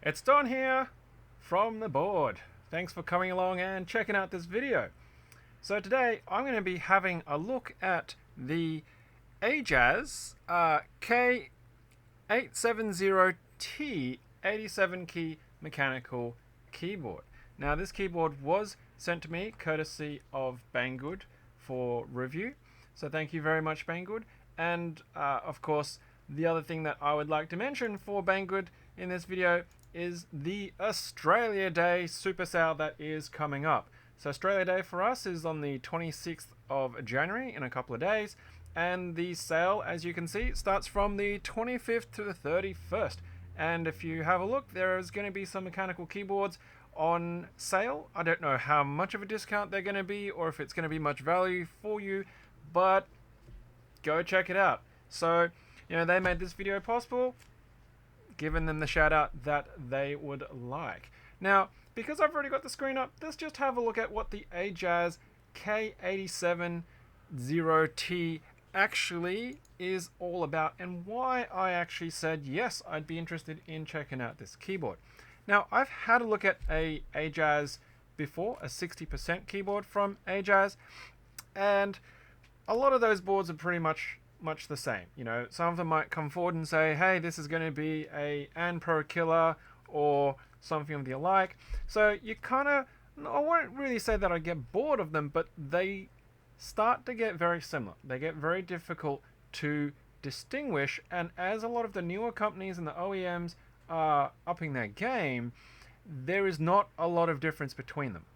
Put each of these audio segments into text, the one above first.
It's Don here from the board. Thanks for coming along and checking out this video. So today I'm going to be having a look at the AJAZZ K870T 87 key mechanical keyboard. Now this keyboard was sent to me courtesy of Banggood for review. So thank you very much, Banggood. And of course, the other thing that I would like to mention for Banggood in this video is the Australia Day super sale that is coming up. So Australia Day for us is on the 26th of January in a couple of days, and the sale, as you can see, starts from the 25th to the 31st. And if you have a look, there is going to be some mechanical keyboards on sale. I don't know how much of a discount they're going to be or if it's going to be much value for you, but go check it out. So, you know, they made this video possible, giving them the shout out that they would like. Now, because I've already got the screen up, let's just have a look at what the AJAZZ K870T actually is all about and why I actually said yes, I'd be interested in checking out this keyboard. Now, I've had a look at a AJAZZ before, a 60% keyboard from AJAZZ, and a lot of those boards are pretty much the same. You know, some of them might come forward and say, hey, this is going to be a Pro killer or something of the like. So you kind of, I won't really say that I get bored of them, but they start to get very similar. They get very difficult to distinguish, and as a lot of the newer companies and the OEMs are upping their game, there is not a lot of difference between them.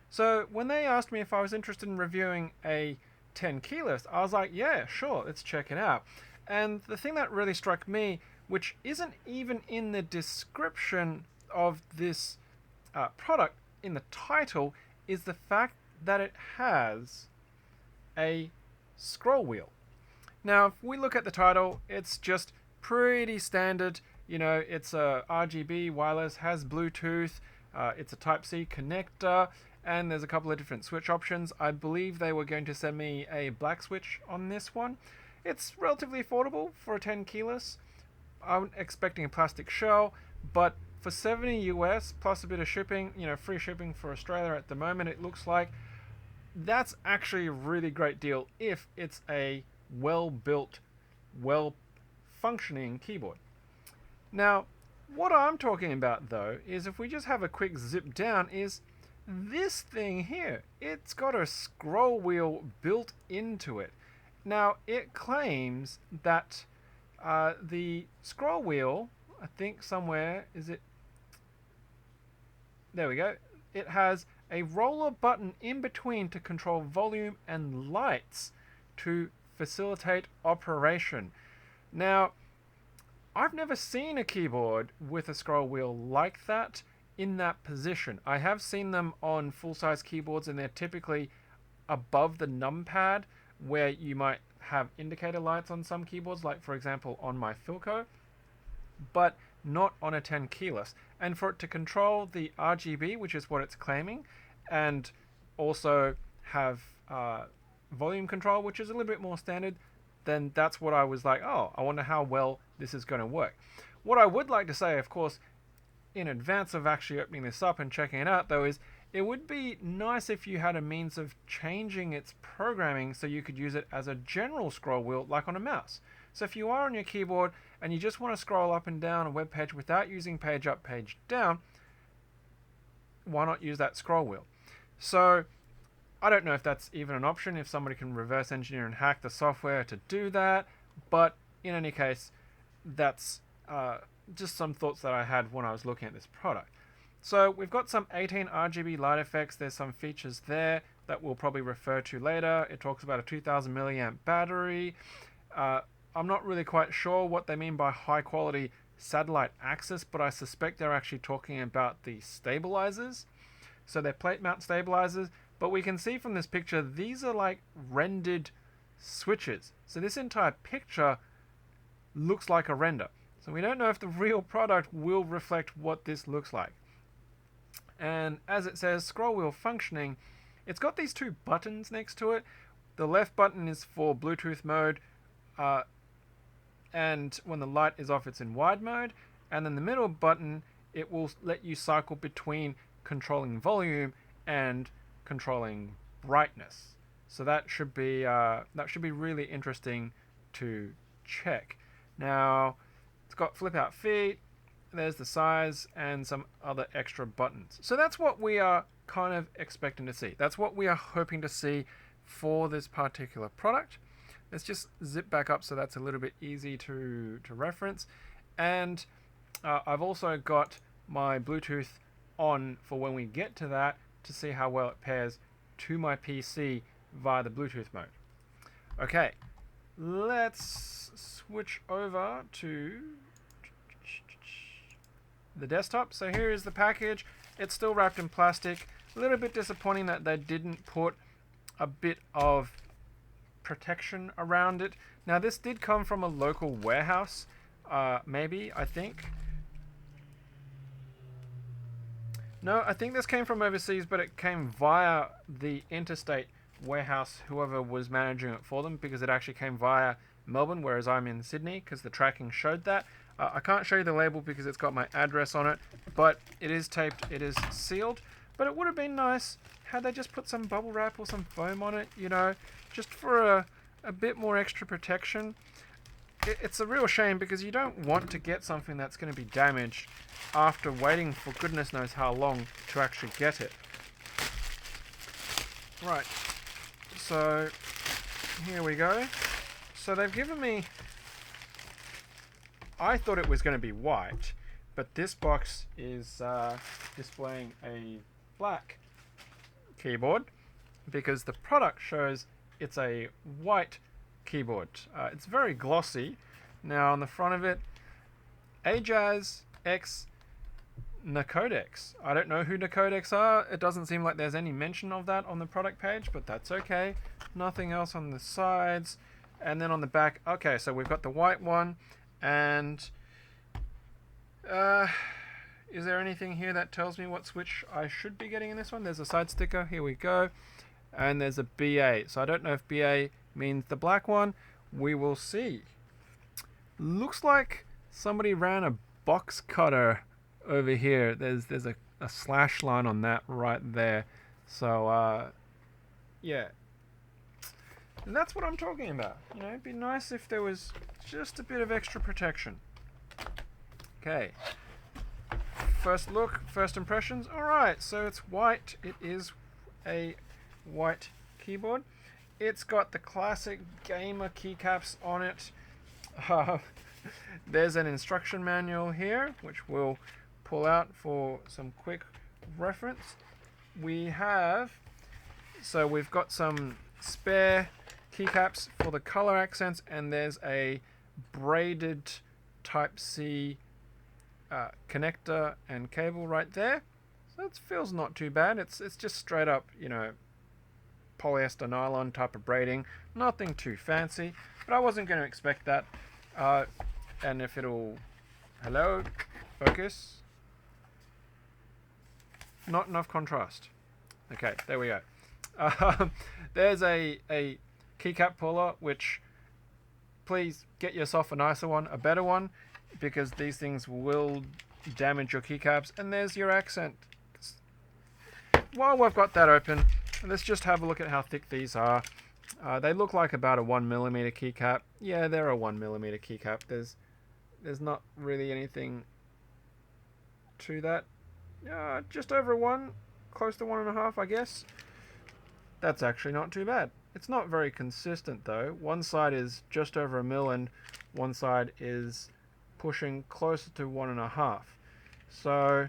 So when they asked me if I was interested in reviewing a 10 key list, I was like, yeah, sure, let's check it out. And the thing that really struck me, which isn't even in the description of this product in the title, is the fact that it has a scroll wheel. Now, if we look at the title, it's just pretty standard. You know, it's a RGB wireless, has Bluetooth, it's a Type-C connector, and there's a couple of different switch options. I believe they were going to send me a black switch on this one. It's relatively affordable for a 10 keyless. I'm expecting a plastic shell, but for $70 US plus a bit of shipping, you know, free shipping for Australia at the moment, it looks like that's actually a really great deal if it's a well-built, well-functioning keyboard. Now, what I'm talking about though is if we just have a quick zip down is this thing here. It's got a scroll wheel built into it. Now, it claims that the scroll wheel, I think somewhere, is it? There we go. It has a roller button in between to control volume and lights to facilitate operation. Now, I've never seen a keyboard with a scroll wheel like that in that position. I have seen them on full-size keyboards, and they're typically above the numpad, where you might have indicator lights on some keyboards, like for example on my Philco, but not on a 10 keyless. And for it to control the RGB, which is what it's claiming, and also have volume control, which is a little bit more standard, then that's what I was like, oh, I wonder how well this is going to work. What I would like to say, of course, in advance of actually opening this up and checking it out though, is it would be nice if you had a means of changing its programming so you could use it as a general scroll wheel like on a mouse. So if you are on your keyboard and you just want to scroll up and down a web page without using page up, page down, why not use that scroll wheel? So I don't know if that's even an option, if somebody can reverse engineer and hack the software to do that, but in any case, that's just some thoughts that I had when I was looking at this product. So we've got some 18 RGB light effects. There's some features there that we'll probably refer to later. It talks about a 2000 milliamp battery. I'm not really quite sure what they mean by high quality satellite access, but I suspect they're actually talking about the stabilisers. So they're plate mount stabilisers, but we can see from this picture, these are like rendered switches. So this entire picture looks like a render. So we don't know if the real product will reflect what this looks like. And as it says, scroll wheel functioning, it's got these two buttons next to it. The left button is for Bluetooth mode, and when the light is off, it's in wide mode. and then the middle button, it will let you cycle between controlling volume and controlling brightness. So that should be really interesting to check. Now, it's got flip out feet, there's the size, and some other extra buttons. So that's what we are kind of expecting to see. That's what we are hoping to see for this particular product. Let's just zip back up so that's a little bit easy to reference. And I've also got my Bluetooth on for when we get to that to see how well it pairs to my PC via the Bluetooth mode. Okay, let's switch over to the desktop. So here is the package. It's still wrapped in plastic. A little bit disappointing that they didn't put a bit of protection around it. Now this did come from a local warehouse, maybe, I think. No, I think this came from overseas, but it came via the interstate warehouse, whoever was managing it for them, because it actually came via Melbourne, whereas I'm in Sydney, because the tracking showed that. I can't show you the label because it's got my address on it, but it is taped, it is sealed. But it would have been nice had they just put some bubble wrap or some foam on it, you know, just for a bit more extra protection. It's a real shame because you don't want to get something that's going to be damaged after waiting for goodness knows how long to actually get it. Right, so here we go. So they've given me, I thought it was going to be white, but this box is displaying a black keyboard because the product shows it's a white keyboard. It's very glossy. Now on the front of it, AJAZZ X Nacodex. I don't know who Nacodex are. It doesn't seem like there's any mention of that on the product page, but that's okay. Nothing else on the sides. And then on the back, okay, so we've got the white one. And is there anything here that tells me what switch I should be getting in this one? There's a side sticker. Here we go. And there's a BA. So I don't know if BA means the black one. We will see. Looks like somebody ran a box cutter over here. There's a slash line on that right there. So yeah. And that's what I'm talking about. You know, it'd be nice if there was just a bit of extra protection. Okay. First look, first impressions. Alright, so it's white. It is a white keyboard. It's got the classic gamer keycaps on it. There's an instruction manual here, which we'll pull out for some quick reference. We've got some spare keycaps for the color accents, and there's a braided Type-C connector and cable right there. So it feels not too bad. It's just straight up, you know, polyester nylon type of braiding. Nothing too fancy, but I wasn't going to expect that. And if it'll... Hello? Focus? Not enough contrast. Okay, there we go. There's a Keycap Puller, which please get yourself a nicer one, a better one, because these things will damage your keycaps. And there's your accent. While we've got that open, let's just have a look at how thick these are. They look like about a 1mm keycap. Yeah, they're a 1mm keycap. There's not really anything to that. Just over 1, close to 1.5, I guess. That's actually not too bad. It's not very consistent though. One side is just over 1mm and one side is pushing closer to 1.5. So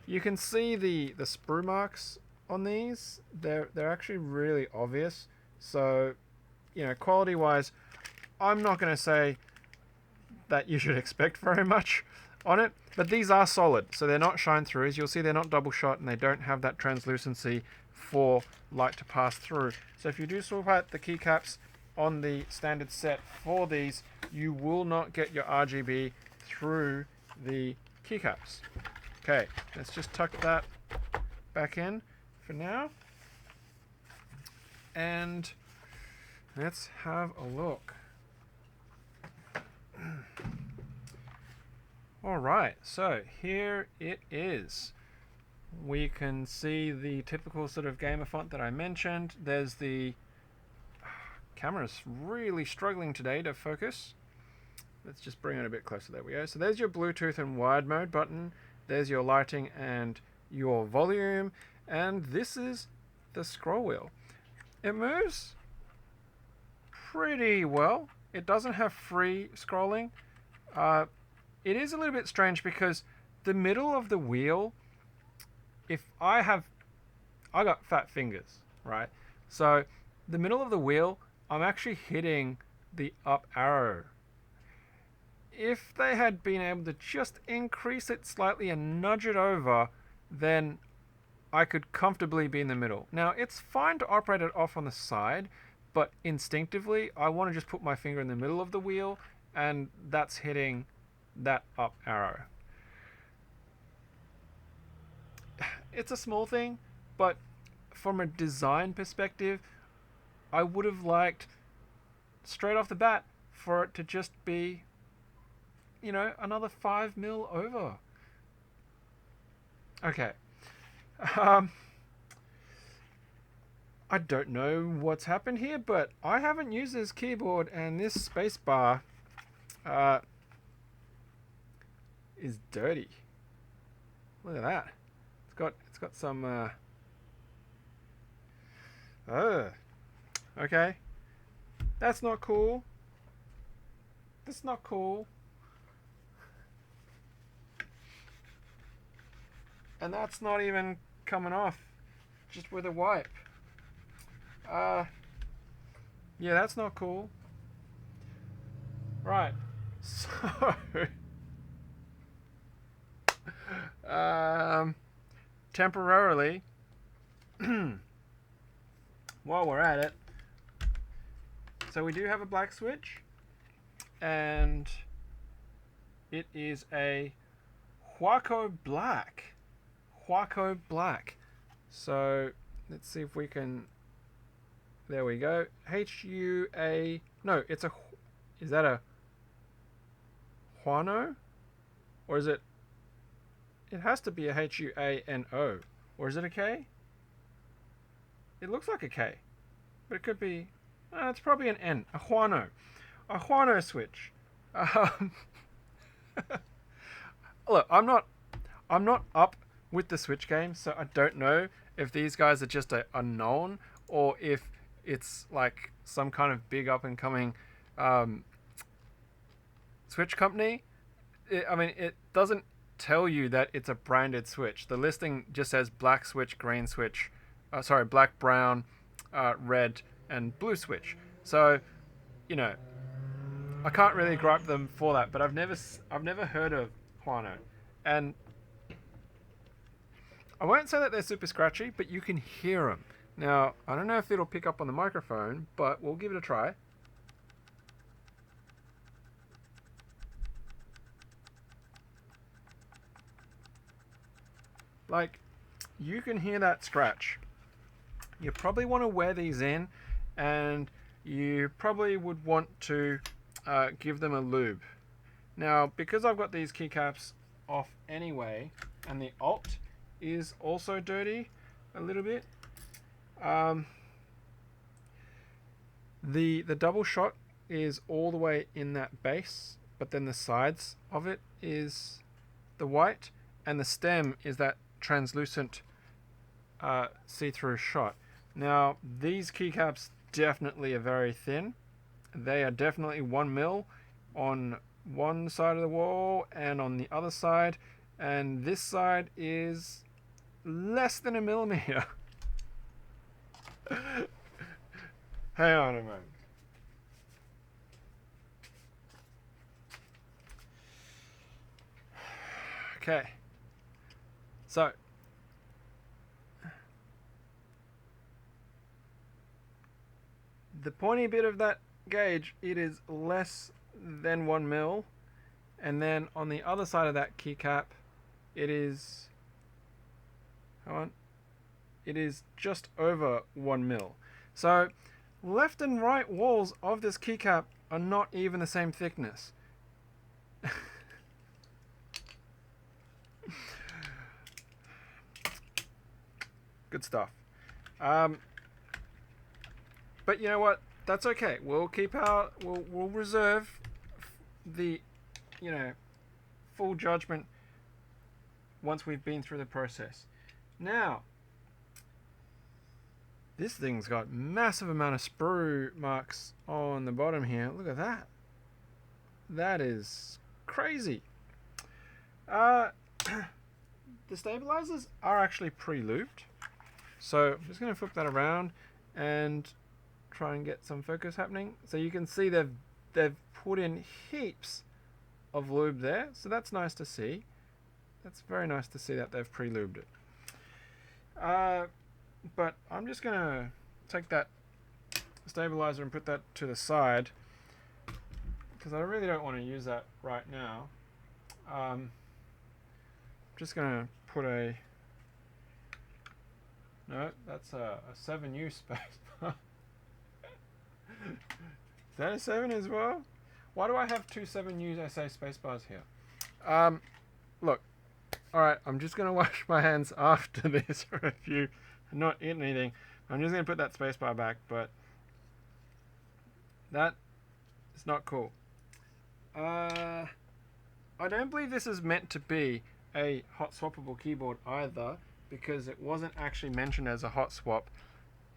you can see the sprue marks on these. They're actually really obvious. So, you know, quality wise, I'm not going to say that you should expect very much on it, but these are solid, so they're not shine throughs. You'll see they're not double shot and they don't have that translucency for light to pass through. So if you do swap out the keycaps on the standard set for these, you will not get your RGB through the keycaps. Okay, let's just tuck that back in for now. And let's have a look. Alright, so here it is. We can see the typical sort of gamer font that I mentioned. There's the camera's really struggling today to focus. Let's just bring it a bit closer. There we go. So there's your Bluetooth and wired mode button. There's your lighting and your volume. And this is the scroll wheel. It moves pretty well. It doesn't have free scrolling. It is a little bit strange because the middle of the wheel, if I got fat fingers, right? So the middle of the wheel, I'm actually hitting the up arrow. If they had been able to just increase it slightly and nudge it over, then I could comfortably be in the middle. Now, it's fine to operate it off on the side, but instinctively, I want to just put my finger in the middle of the wheel, and that's hitting that up arrow. It's a small thing, but from a design perspective, I would have liked, straight off the bat, for it to just be, you know, another 5mm over. Okay. I don't know what's happened here, but I haven't used this keyboard, and this space bar is dirty. Look at that. It's got some okay. That's not cool. That's not cool. And that's not even coming off just with a wipe. Yeah, that's not cool. Right. So temporarily while we're at it, so we do have a black switch, and it is a Huaco black. Huaco black. So let's see if we can. There we go. H-U-A. No, it's a. Is that a Huano? Or is it. It has to be a H-U-A-N-O. Or is it a K? It looks like a K. But it could be. It's probably an N. A Huano. A Huano switch. Look, I'm not up with the Switch games, so I don't know if these guys are just a unknown or if it's like some kind of big up and coming Switch company. It doesn't tell you that it's a branded Switch. The listing just says black Switch, green Switch, black, brown, red, and blue Switch. So, you know, I can't really gripe them for that. But I've never heard of Huano, and I won't say that they're super scratchy, but you can hear them. Now, I don't know if it'll pick up on the microphone, but we'll give it a try. Like, you can hear that scratch. You probably want to wear these in, and you probably would want to give them a lube. Now, because I've got these keycaps off anyway, and the Alt is also dirty a little bit. The double shot is all the way in that base, but then the sides of it is the white, and the stem is that translucent see-through shot. Now, these keycaps definitely are very thin. They are definitely 1mm on one side of the wall and on the other side, and this side is less than a millimeter. Hang on a moment. Okay. So, the pointy bit of that gauge, it is less than 1mm, and then on the other side of that keycap, it is. It is just over 1mm. So, left and right walls of this keycap are not even the same thickness. Good stuff. But you know what? That's okay. We'll keep our... We'll reserve the, you know, full judgment once we've been through the process. Now, this thing's got massive amount of sprue marks on the bottom here. Look at that. That is crazy. The stabilizers are actually pre-lubed. So I'm just going to flip that around and try and get some focus happening. So you can see they've put in heaps of lube there. So that's nice to see. That's very nice to see that they've pre-lubed it. But I'm just going to take that stabilizer and put that to the side because I really don't want to use that right now. I'm just going to put a... No, that's a 7U space bar. Is that a 7 as well? Why do I have two 7Us SA space bars here? Look. Alright, I'm just going to wash my hands after this review. Not eat anything. I'm just going to put that space bar back, but that is not cool. I don't believe this is meant to be a hot swappable keyboard either, because it wasn't actually mentioned as a hot swap.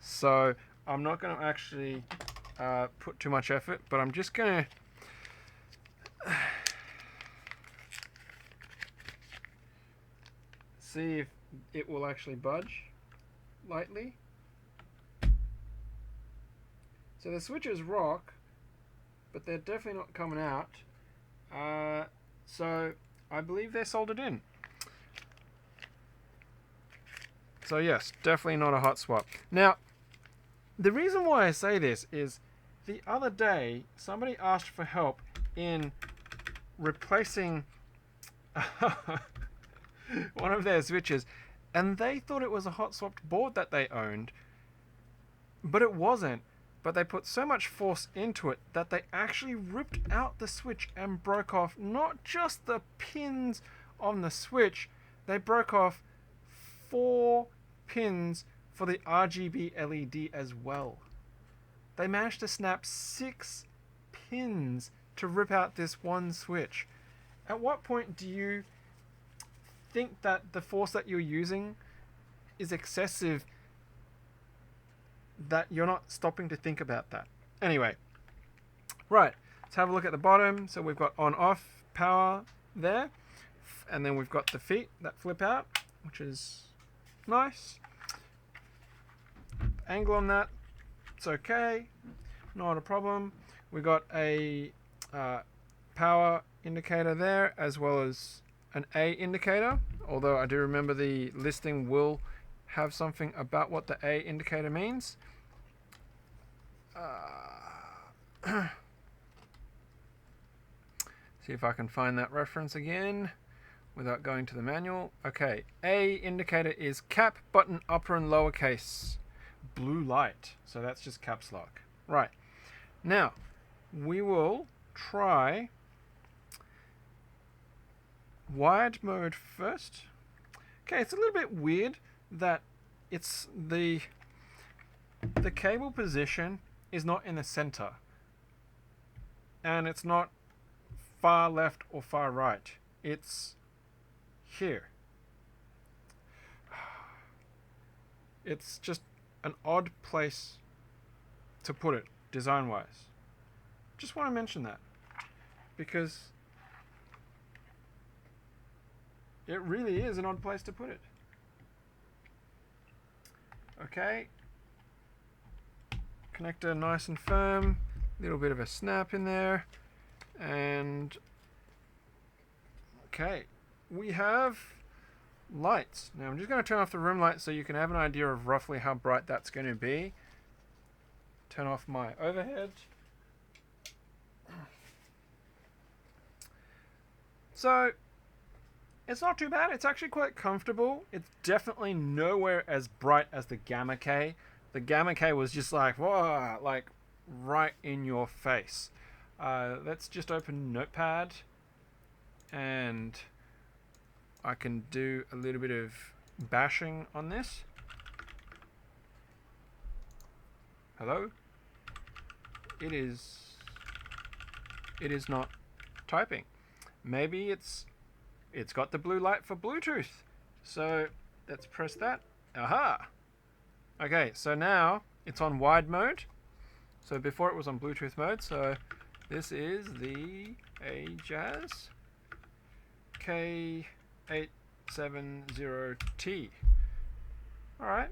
So I'm not going to actually put too much effort, but I'm just going to see if it will actually budge lightly. So the switches rock, but they're definitely not coming out. So I believe they're soldered in. So yes, definitely not a hot swap. Now, the reason why I say this is the other day somebody asked for help in replacing one of their switches, and they thought it was a hot swapped board that they owned, but it wasn't. But they put so much force into it that they actually ripped out the switch and broke off not just the pins on the switch, they broke off 4 pins for the RGB LED as well. They managed to snap 6 pins to rip out this one switch. At what point do you think that the force that you're using is excessive, that you're not stopping to think about that? Anyway, right, let's have a look at the bottom. So we've got on off power there, and then we've got the feet that flip out, which is nice. Angle on that, it's okay, not a problem. We got a power indicator there, as well as an A indicator, although I do remember the listing will have something about what the A indicator means. See if I can find that reference again without going to the manual. Okay, A indicator is cap, button, upper and lower case, blue light. So that's just caps lock. Right. Now, we will try wired mode first. Okay, it's a little bit weird that it's the cable position is not in the center, and it's not far left or far right. It's here. It's just an odd place to put it design wise. Just want to mention that because it really is an odd place to put it. Okay. Connector nice and firm. Little bit of a snap in there. And okay. We have lights. Now I'm just going to turn off the room light so you can have an idea of roughly how bright that's going to be. Turn off my overhead. So it's not too bad. It's actually quite comfortable. It's definitely nowhere as bright as the Gamma K. The Gamma K was just like, whoa, like right in your face. Let's just open Notepad and I can do a little bit of bashing on this. Hello? It is not typing. Maybe it's got the blue light for Bluetooth. So let's press that. Aha! Okay, so now it's on wide mode. So before it was on Bluetooth mode. So this is the AJAZZ K870T. Alright,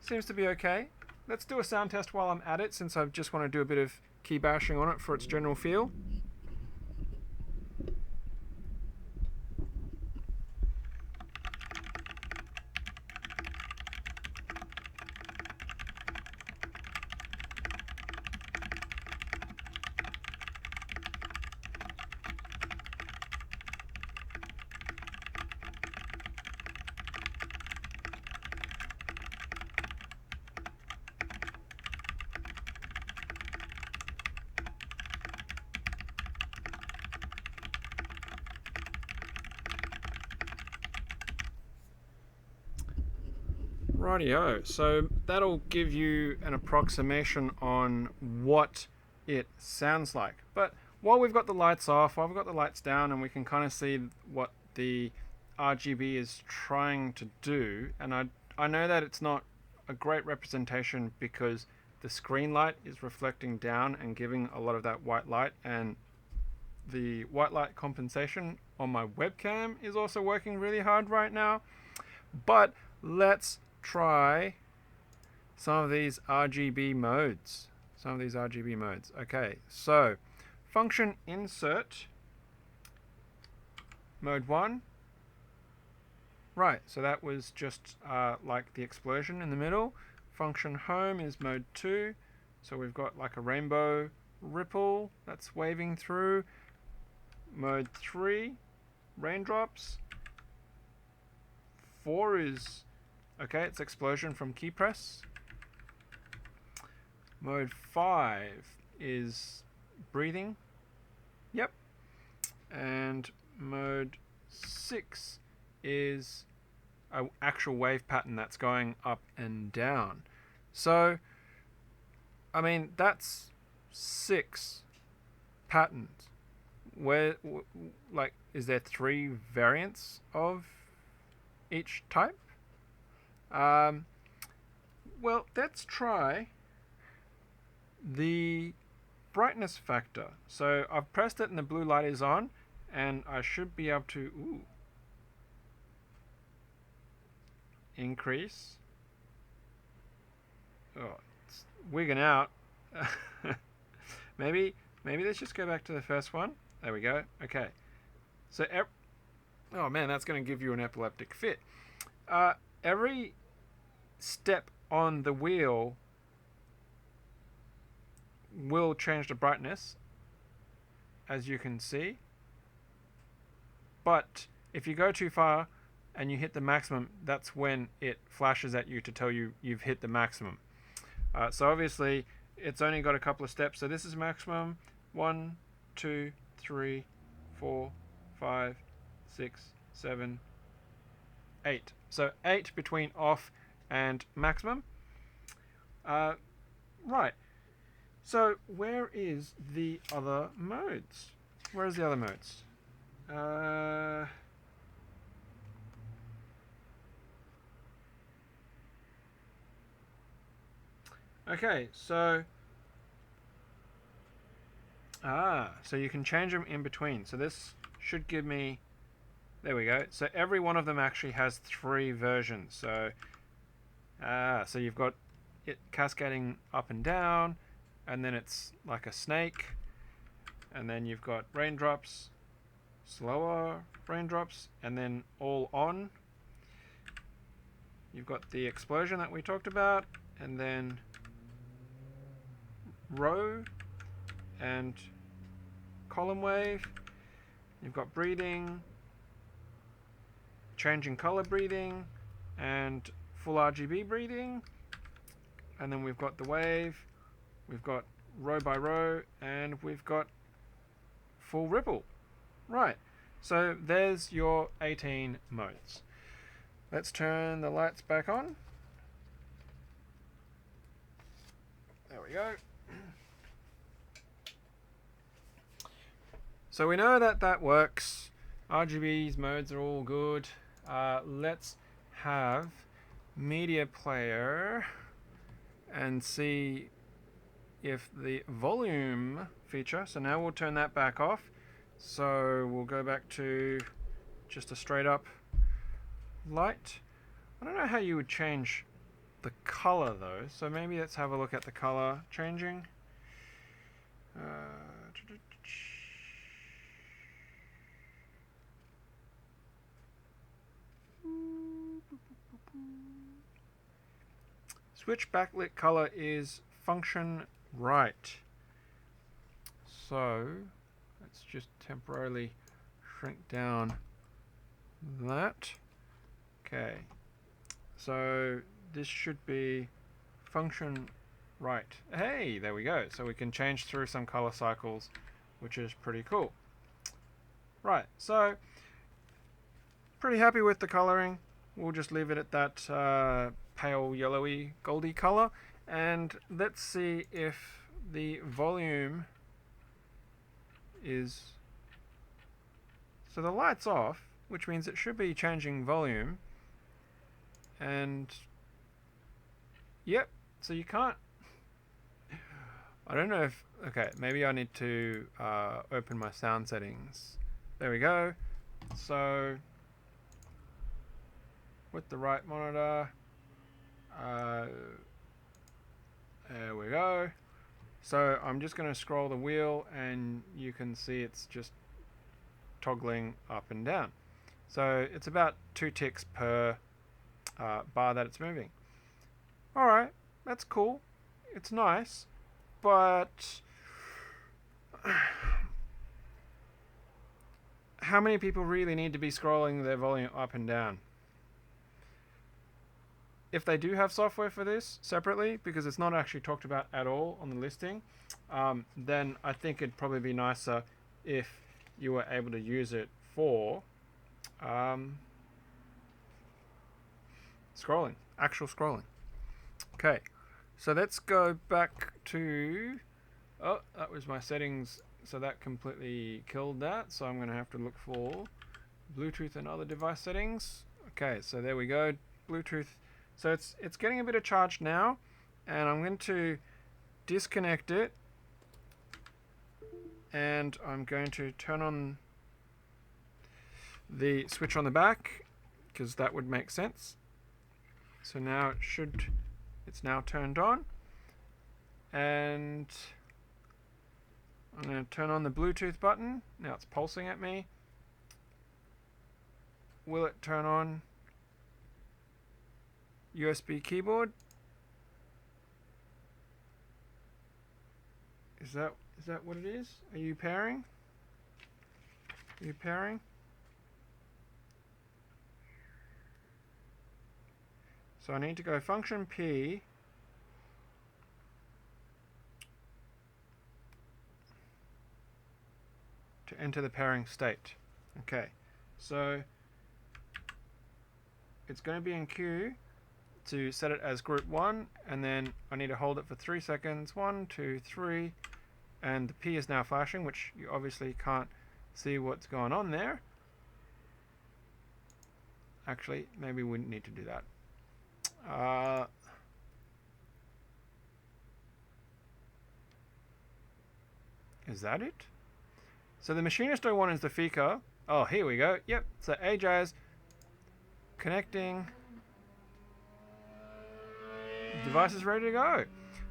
seems to be okay. Let's do a sound test while I'm at it, since I just want to do a bit of key bashing on it for its general feel. Rightio, so that'll give you an approximation on what it sounds like. But while we've got the lights off, while we've got the lights down, and we can kind of see what the RGB is trying to do, and I know that it's not a great representation because the screen light is reflecting down and giving a lot of that white light, and the white light compensation on my webcam is also working really hard right now. But let's try some of these RGB modes. Okay, so function insert, mode 1. Right, so that was just like the explosion in the middle. Function home is mode 2. So we've got like a rainbow ripple that's waving through. Mode 3, raindrops. 4 is okay, it's explosion from key press. Mode 5 is breathing. Yep. And mode 6 is an actual wave pattern that's going up and down. So, I mean, that's 6 patterns. Where, like, is there 3 variants of each type? Well, let's try the brightness factor. So I've pressed it and the blue light is on, and I should be able to increase. Oh, it's wigging out. maybe let's just go back to the first one. There we go. Okay. So oh man, that's going to give you an epileptic fit. Every step on the wheel will change the brightness, as you can see. But if you go too far and you hit the maximum, that's when it flashes at you to tell you you've hit the maximum. So obviously it's only got a couple of steps. So this is maximum. 1, 2, 3, 4, 5, 6, 7, 8. So 8 between off and maximum. Right. So where is the other modes? Where's the other modes? Okay, so so you can change them in between. So this should give me, there we go. So every one of them actually has 3 versions. So so you've got it cascading up and down, and then it's like a snake, and then you've got raindrops, slower raindrops, and then all on. You've got the explosion that we talked about, and then row and column wave. You've got breathing, changing color breathing, and full RGB breathing. And then we've got the wave, we've got row by row, and we've got full ripple. Right. So there's your 18 modes. Let's turn the lights back on. There we go. So we know that that works. RGB's modes are all good. Let's have media player and see if the volume feature, so now we'll turn that back off. So we'll go back to just a straight up light. I don't know how you would change the color though, so maybe let's have a look at the color changing. Switch backlit color is function right. So let's just temporarily shrink down that. Okay, so this should be function right. Hey, there we go. So we can change through some color cycles, which is pretty cool. Right, so pretty happy with the coloring. We'll just leave it at that pale yellowy goldy color, and let's see if the volume is, so the light's off, which means it should be changing volume, and yep, so you can't, I don't know if, okay, maybe I need to open my sound settings. There we go. So with the right monitor, there we go. So I'm just going to scroll the wheel and you can see it's just toggling up and down. So it's about 2 ticks per bar that it's moving. Alright, that's cool. It's nice, but how many people really need to be scrolling their volume up and down? If they do have software for this separately, because it's not actually talked about at all on the listing, then I think it'd probably be nicer if you were able to use it for scrolling, actual scrolling. Okay, so let's go back to, oh, that was my settings, so that completely killed that, so I'm going to have to look for Bluetooth and other device settings. Okay, so there we go, Bluetooth. So it's getting a bit of charge now, and I'm going to disconnect it, and I'm going to turn on the switch on the back, because that would make sense. So now it's now turned on, and I'm going to turn on the Bluetooth button. Now it's pulsing at me. Will it turn on USB keyboard? Is that what it is? Are you pairing? Are you pairing? So I need to go function P to enter the pairing state. Okay, so it's going to be in queue to set it as group 1, and then I need to hold it for 3 seconds. 1, 2, 3, and the P is now flashing, which you obviously can't see what's going on there. Actually, maybe we need to do that. Is that it? So the machinist I want is the Fika. Oh, here we go. Yep, so AJAZZ connecting. Device is ready to go.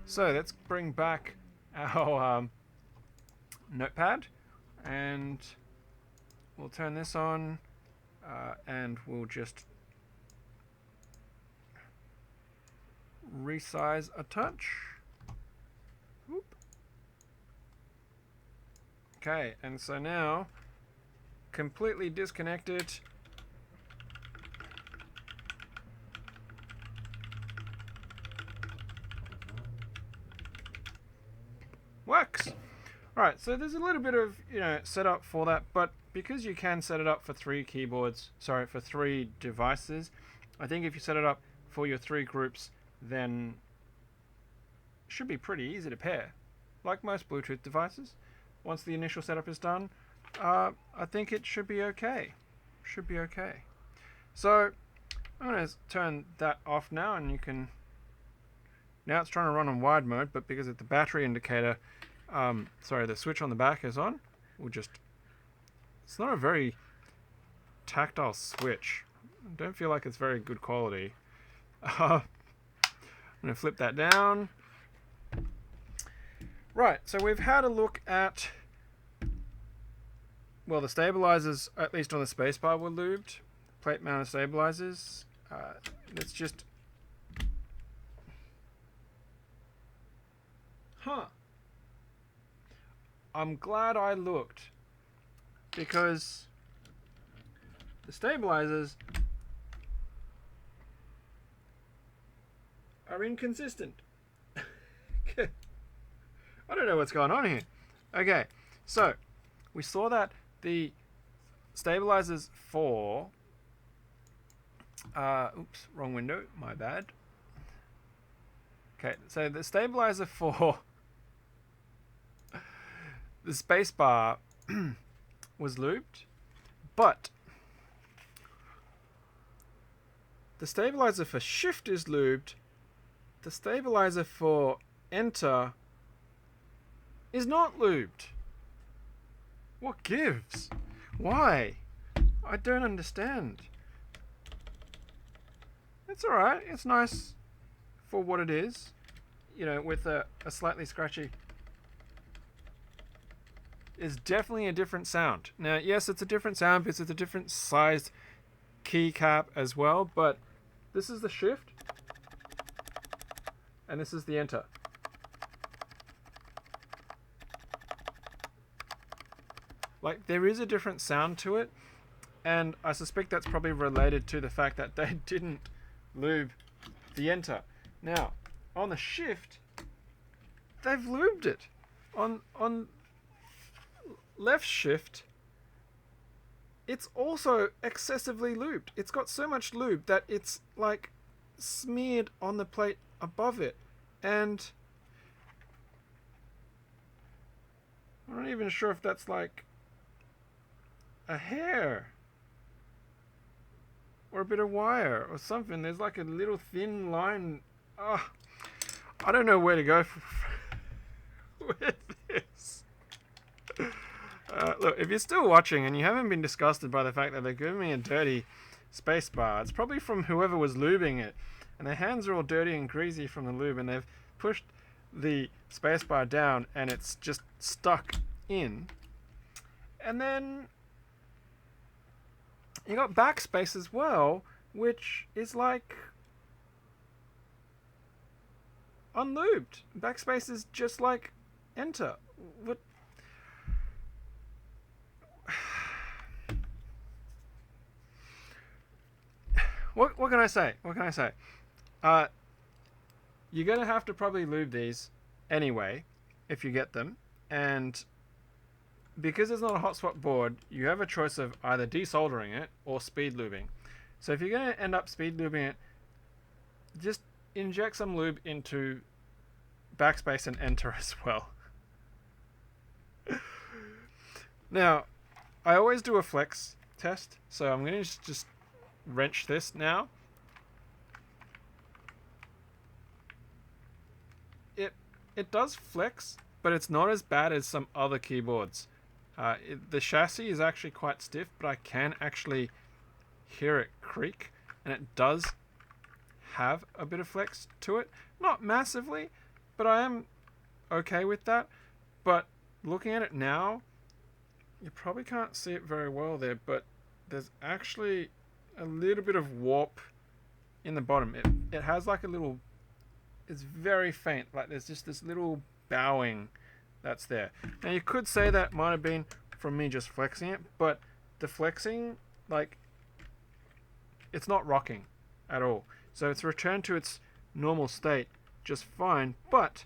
So let's bring back our notepad, and we'll turn this on, and we'll just resize a touch. Whoop. Okay, and so now completely disconnected. Works. Alright, so there's a little bit of, setup for that, but because you can set it up for 3 keyboards, sorry, for 3 devices, I think if you set it up for your 3 groups, then it should be pretty easy to pair, like most Bluetooth devices. Once the initial setup is done, I think it should be okay. Should be okay. So I'm going to turn that off now, and you can... Now it's trying to run on wide mode, but because the battery indicator, the switch on the back is on, we'll just... It's not a very tactile switch. I don't feel like it's very good quality. I'm going to flip that down. Right, so we've had a look at... Well, the stabilizers, at least on the spacebar, were lubed. Plate mounted stabilizers. Let's just... I'm glad I looked, because the stabilizers are inconsistent. I don't know what's going on here. Okay, so we saw that the stabilizers for... oops, wrong window, my bad. Okay, so the stabilizer for the spacebar was lubed, but the stabilizer for shift is lubed. The stabilizer for enter is not lubed. What gives? Why? I don't understand. It's alright, it's nice for what it is, you know, with a slightly scratchy. It's definitely a different sound. Now, yes, it's a different sound because it's a different sized keycap as well, but this is the shift, and this is the enter. Like, there is a different sound to it, and I suspect that's probably related to the fact that they didn't lube the enter. Now, on the shift, they've lubed it. On left shift, it's also excessively lubed. It's got so much lube that it's like smeared on the plate above it. And I'm not even sure if that's like a hair or a bit of wire or something. There's like a little thin line. I don't know where to go with this. Look, if you're still watching and you haven't been disgusted by the fact that they're giving me a dirty space bar, it's probably from whoever was lubing it, and their hands are all dirty and greasy from the lube, and they've pushed the space bar down and it's just stuck in. And then you got backspace as well, which is like unlubed. Backspace is just like enter. What can I say? What can I say? You're going to have to probably lube these anyway, if you get them. And because it's not a hot swap board, you have a choice of either desoldering it or speed lubing. So if you're going to end up speed lubing it, just inject some lube into backspace and enter as well. Now, I always do a flex test, so I'm going to just wrench this now. It does flex, but it's not as bad as some other keyboards. The chassis is actually quite stiff, but I can actually hear it creak, and it does have a bit of flex to it. Not massively, but I am okay with that. But looking at it now, you probably can't see it very well there, but there's actually a little bit of warp in the bottom. It has like a little... It's very faint, like there's just this little bowing that's there. Now you could say that might have been from me just flexing it, but the flexing, like, it's not rocking at all. So it's returned to its normal state just fine, but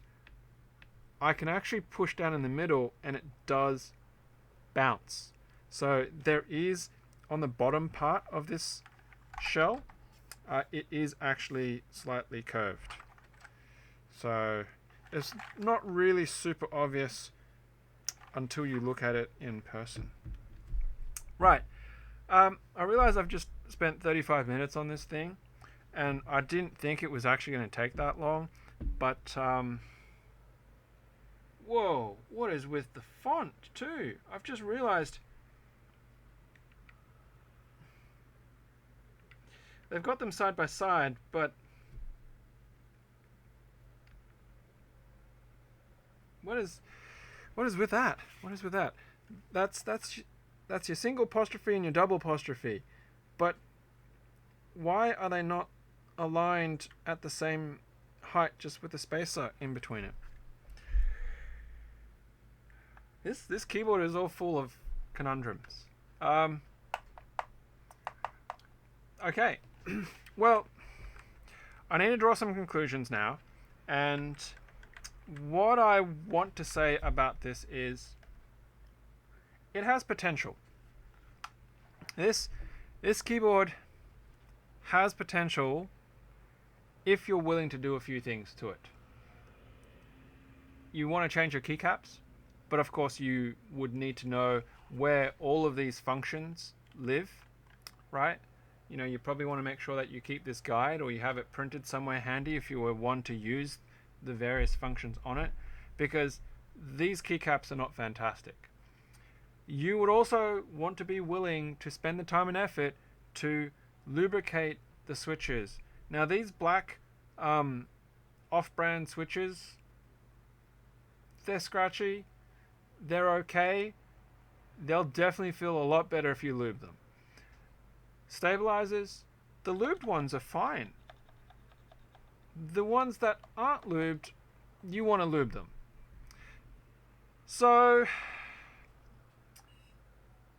I can actually push down in the middle and it does bounce. So there is, on the bottom part of this shell, it is actually slightly curved. So it's not really super obvious until you look at it in person. Right. I realize I've just spent 35 minutes on this thing, and I didn't think it was actually going to take that long, but whoa, what is with the font too? I've just realized they've got them side by side, but what is with that? What is with that? That's your single apostrophe and your double apostrophe. But why are they not aligned at the same height, just with a spacer in between it? This keyboard is all full of conundrums. Okay. Well, I need to draw some conclusions now, and what I want to say about this is it has potential. This keyboard has potential if you're willing to do a few things to it. You want to change your keycaps, but of course you would need to know where all of these functions live, right? You know, you probably want to make sure that you keep this guide, or you have it printed somewhere handy if you were one to use the various functions on it, because these keycaps are not fantastic. You would also want to be willing to spend the time and effort to lubricate the switches. Now these black off-brand switches, they're scratchy, they're okay, they'll definitely feel a lot better if you lube them. Stabilizers, the lubed ones are fine. The ones that aren't lubed, you want to lube them. So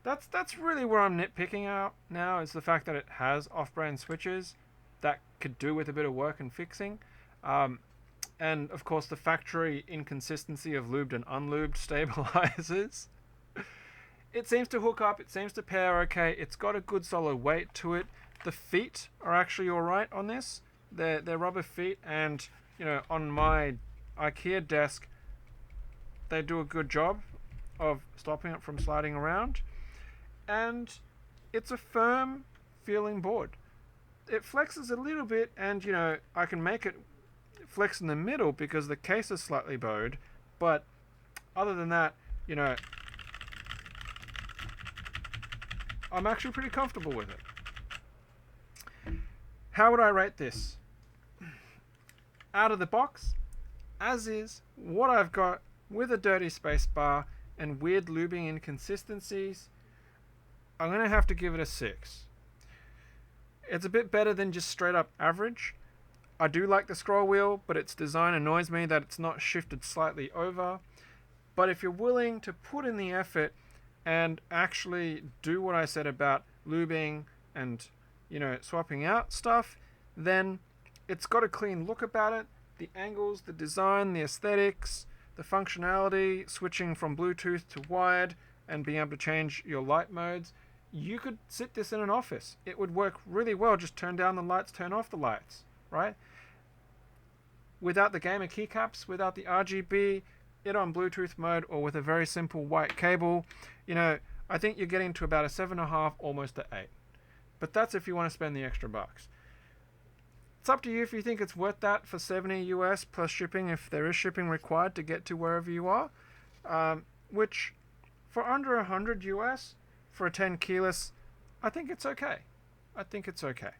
that's really where I'm nitpicking out now, is the fact that it has off-brand switches that could do with a bit of work and fixing. And of course the factory inconsistency of lubed and unlubed stabilizers. It seems to hook up, it seems to pair okay, it's got a good solid weight to it. The feet are actually alright on this. They're rubber feet, and you know, on my IKEA desk they do a good job of stopping it from sliding around. And it's a firm feeling board. It flexes a little bit, and you know, I can make it flex in the middle because the case is slightly bowed, but other than that, you know, I'm actually pretty comfortable with it. How would I rate this? Out of the box, as is, what I've got with a dirty space bar and weird lubing inconsistencies, I'm going to have to give it a 6. It's a bit better than just straight up average. I do like the scroll wheel, but its design annoys me that it's not shifted slightly over. But if you're willing to put in the effort and actually do what I said about lubing and, you know, swapping out stuff, then it's got a clean look about it. The angles, the design, the aesthetics, the functionality, switching from Bluetooth to wired and being able to change your light modes. You could sit this in an office. It would work really well. Just turn down the lights, turn off the lights, right? Without the gamer keycaps, without the RGB, it on Bluetooth mode, or with a very simple white cable, you know, I think you're getting to about a 7.5, almost an 8. But that's if you want to spend the extra bucks. It's up to you if you think it's worth that for $70 US plus shipping, if there is shipping required to get to wherever you are. Which, for under $100 US for a 10 keyless, I think it's okay. I think it's okay.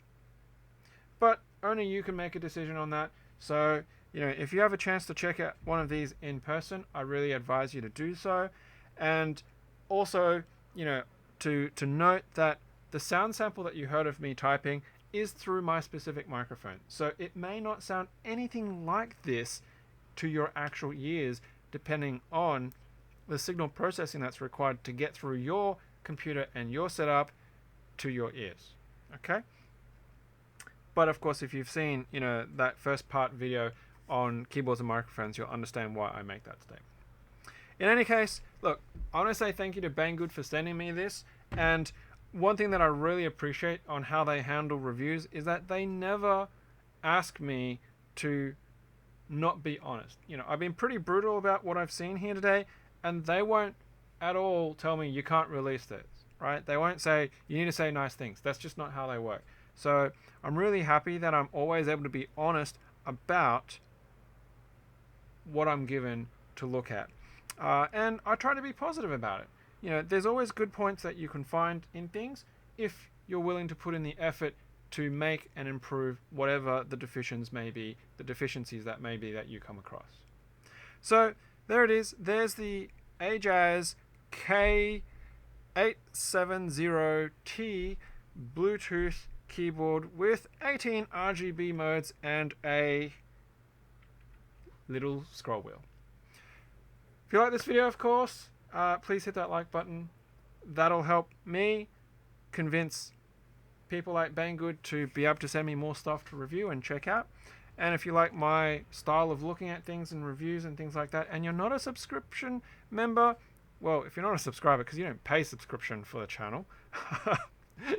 But only you can make a decision on that. So, you know, if you have a chance to check out one of these in person, I really advise you to do so. And also, you know, to note that the sound sample that you heard of me typing is through my specific microphone. So it may not sound anything like this to your actual ears, depending on the signal processing that's required to get through your computer and your setup to your ears. Okay? But of course, if you've seen, you know, that first part video on keyboards and microphones, you'll understand why I make that statement. In any case, look, I want to say thank you to Banggood for sending me this. And one thing that I really appreciate on how they handle reviews is that they never ask me to not be honest. You know, I've been pretty brutal about what I've seen here today, and they won't at all tell me you can't release this, right? They won't say you need to say nice things. That's just not how they work. So I'm really happy that I'm always able to be honest about what I'm given to look at. And I try to be positive about it. You know, there's always good points that you can find in things if you're willing to put in the effort to make and improve whatever the deficiencies that may be that you come across. So there it is. There's the AJAZZ K870T Bluetooth keyboard with 18 RGB modes and a little scroll wheel. If you like this video, of course, please hit that like button. That'll help me convince people like Banggood to be able to send me more stuff to review and check out. And if you like my style of looking at things and reviews and things like that, and you're not a subscription member, well, if you're not a subscriber, because you don't pay subscription for the channel,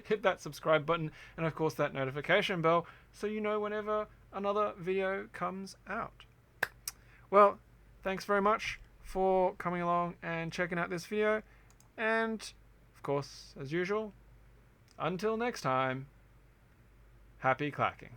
hit that subscribe button and of course that notification bell so you know whenever another video comes out. Well, thanks very much for coming along and checking out this video, and of course, as usual, until next time, happy clacking.